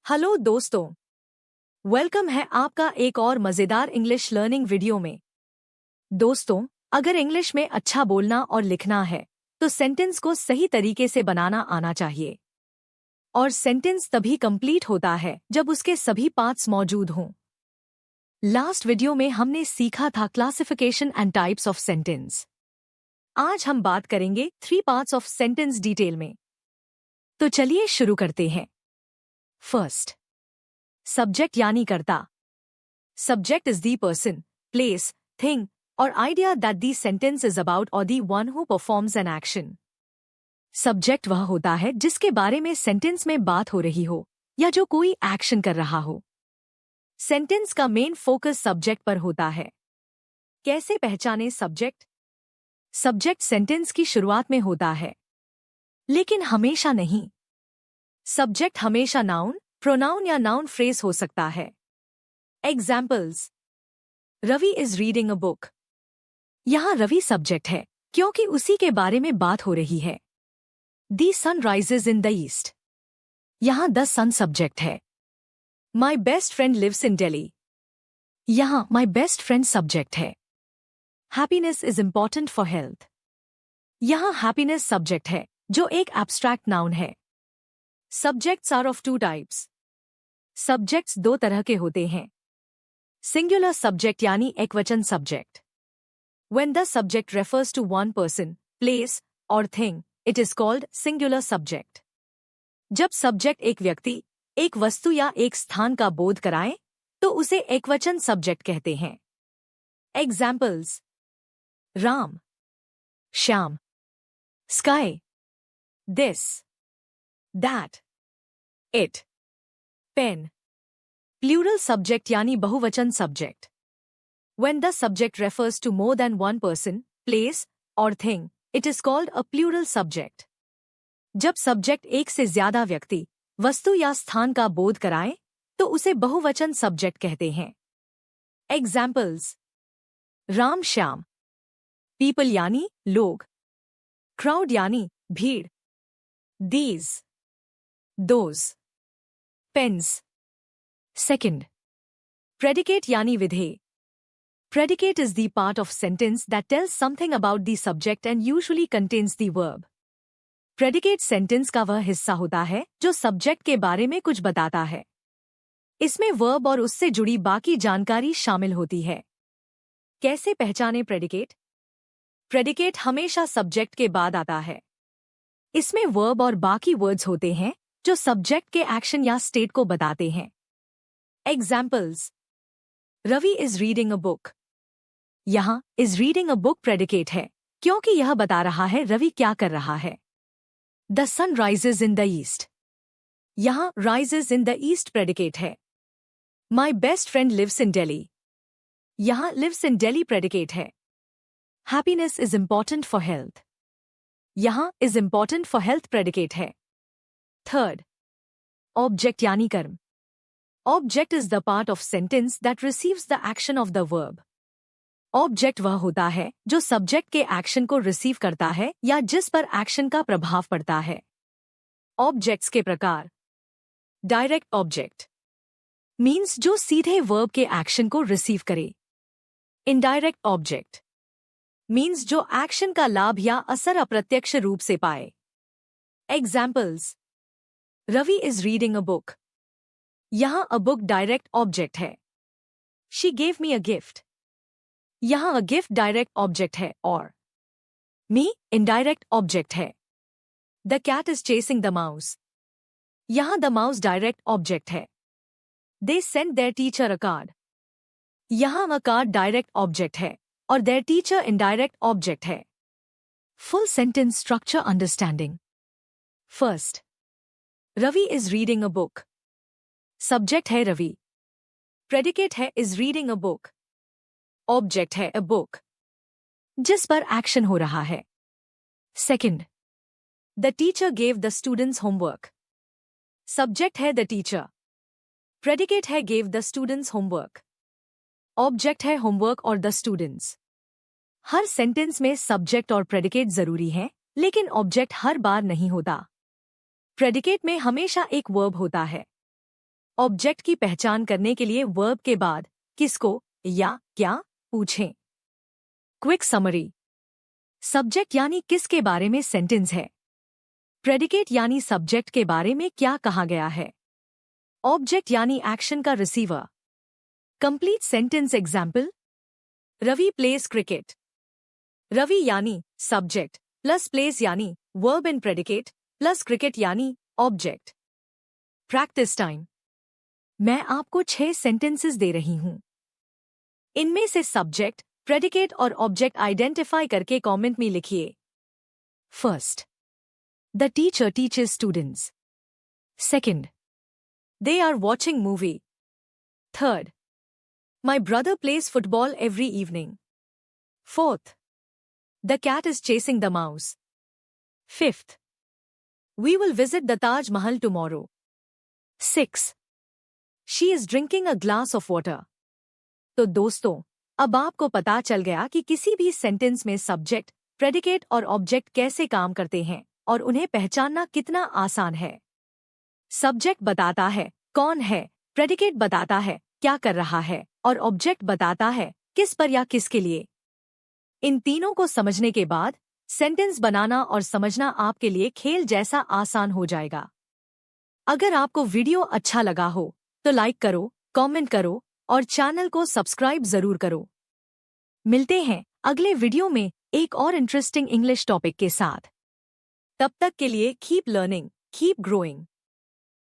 Hello दोस्तों, welcome है आपका एक और मज़ेदार इंग्लिश लर्निंग वीडियो में। दोस्तों, अगर इंग्लिश में अच्छा बोलना और लिखना है तो सेंटेंस को सही तरीके से बनाना आना चाहिए। और सेंटेंस तभी कंप्लीट होता है जब उसके सभी पार्ट्स मौजूद हों। लास्ट वीडियो में हमने सीखा था classification and types of sentence. आज हम बात करेंगे 3 पार्ट्स ऑफ सेंटेंस डिटेल में। तो चलिए शुरू करते हैं। फर्स्ट, सब्जेक्ट यानी कर्ता। Subject is the person, place, thing, or idea that the sentence is about or the one who performs an action. Subject वह होता है जिसके बारे में सेंटेंस में बात हो रही हो या जो कोई एक्शन कर रहा हो। सेंटेंस का मेन फोकस सब्जेक्ट पर होता है। कैसे पहचाने सब्जेक्ट? सब्जेक्ट सेंटेंस की शुरुआत में होता है, लेकिन हमेशा नहीं। सब्जेक्ट हमेशा नाउन, प्रोनाउन या नाउन फ्रेज हो सकता है। Examples: Ravi is reading a book. यहां रवि सब्जेक्ट है क्योंकि उसी के बारे में बात हो रही है। The sun rises in the east. यहां द सन सब्जेक्ट है। My best friend lives in Delhi. यहां माई बेस्ट फ्रेंड सब्जेक्ट है। Happiness is important for health. यहां हैप्पीनेस सब्जेक्ट है जो एक एब्स्ट्रैक्ट नाउन है। Subjects are of 2 types. Subjects 2 तरह के होते हैं। सिंगुलर सब्जेक्ट यानी एकवचन subject. When the subject refers to one person, place, or thing, it is called singular subject. जब सब्जेक्ट एक व्यक्ति, एक वस्तु या एक स्थान का बोध कराए, तो उसे एकवचन सब्जेक्ट कहते हैं। Examples: Ram, Shyam, sky, this, that, it, pen. Plural subject यानी बहुवचन subject. When the subject refers to more than one person, place, or thing, it is called a plural subject. जब सब्जेक्ट एक से ज्यादा व्यक्ति, वस्तु या स्थान का बोध कराए, तो उसे बहुवचन सब्जेक्ट कहते हैं। एग्जाम्पल्स: राम श्याम। पीपल यानी लोग। क्राउड यानी भीड़। These, those, pens. Second, predicate यानी विधेय। Predicate is the part of sentence that tells something about the subject and usually contains the verb. Predicate sentence का वह हिस्सा होता है जो सब्जेक्ट के बारे में कुछ बताता है। इसमें verb और उससे जुड़ी बाकी जानकारी शामिल होती है। कैसे पहचाने predicate? Predicate हमेशा सब्जेक्ट के बाद आता है। इसमें verb और बाकी words होते हैं जो सब्जेक्ट के एक्शन या स्टेट को बताते हैं। Examples: Ravi is reading a book. यहां is reading a book predicate है क्योंकि यह बता रहा है रवि क्या कर रहा है। The sun rises in the east. यहां rises in the east predicate है। My best friend lives in Delhi. यहां लिव्स इन दिल्ली प्रेडिकेट है। Happiness is important for health. यहां is important for health predicate है। थर्ड, ऑब्जेक्ट यानी कर्म। Object is the part of sentence that receives the action of the verb. Object वह होता है जो सब्जेक्ट के एक्शन को रिसीव करता है या जिस पर एक्शन का प्रभाव पड़ता है। ऑब्जेक्ट्स के प्रकार: डायरेक्ट ऑब्जेक्ट मीन्स जो सीधे वर्ब के एक्शन को रिसीव करे। इनडायरेक्ट ऑब्जेक्ट मीन्स जो एक्शन का लाभ या असर अप्रत्यक्ष रूप से पाए। Examples: Ravi is reading a book. यहां अ बुक डायरेक्ट ऑब्जेक्ट है। She gave me a gift. यहां अ गिफ्ट डायरेक्ट ऑब्जेक्ट है और मी इनडायरेक्ट ऑब्जेक्ट है। The cat is chasing the mouse. यहां द माउस डायरेक्ट ऑब्जेक्ट है। They send their teacher a card. यहां a card direct object है और there teacher indirect object है। Full sentence structure understanding. First, Ravi is reading a book. Subject है Ravi. Predicate है is reading a book. Object है a book जिस पर action हो रहा है। Second, the teacher gave the students homework. Subject है द टीचर। प्रेडिकेट है gave the students homework. Object है होमवर्क और द स्टूडेंट्स। हर सेंटेंस में सब्जेक्ट और प्रेडिकेट जरूरी है, लेकिन ऑब्जेक्ट हर बार नहीं होता। प्रेडिकेट में हमेशा एक वर्ब होता है। ऑब्जेक्ट की पहचान करने के लिए वर्ब के बाद किसको या क्या पूछें। Quick summary. सब्जेक्ट यानी किसके बारे में सेंटेंस है। प्रेडिकेट यानी सब्जेक्ट के बारे में क्या कहा गया है। ऑब्जेक्ट यानी एक्शन का receiver. Complete sentence example. Ravi plays cricket. Ravi यानी सब्जेक्ट प्लस प्लेस यानी verb and predicate plus cricket यानी ऑब्जेक्ट। Practice time. मैं आपको 6 सेंटेंसेस दे रही हूं। इनमें से सब्जेक्ट, प्रेडिकेट और ऑब्जेक्ट आइडेंटिफाई करके कमेंट में लिखिए। First, the teacher teaches students. Second, they are watching movie. Third, my brother plays football every evening. Fourth, the cat is chasing the mouse. Fifth, we will visit the Taj Mahal tomorrow. 6, she is drinking a glass of water. तो दोस्तों, अब आपको पता चल गया कि किसी भी सेंटेंस में सब्जेक्ट, प्रेडिकेट और ऑब्जेक्ट कैसे काम करते हैं और उन्हें पहचानना कितना आसान है। सब्जेक्ट बताता है कौन है, प्रेडिकेट बताता है क्या कर रहा है और ऑब्जेक्ट बताता है किस पर या किसके लिए। इन तीनों को समझने के बाद सेंटेंस बनाना और समझना आपके लिए खेल जैसा आसान हो जाएगा। अगर आपको वीडियो अच्छा लगा हो तो लाइक करो, कमेंट करो और चैनल को सब्सक्राइब जरूर करो। मिलते हैं अगले वीडियो में एक और इंटरेस्टिंग इंग्लिश टॉपिक के साथ। तब तक के लिए कीप लर्निंग, कीप ग्रोइंग।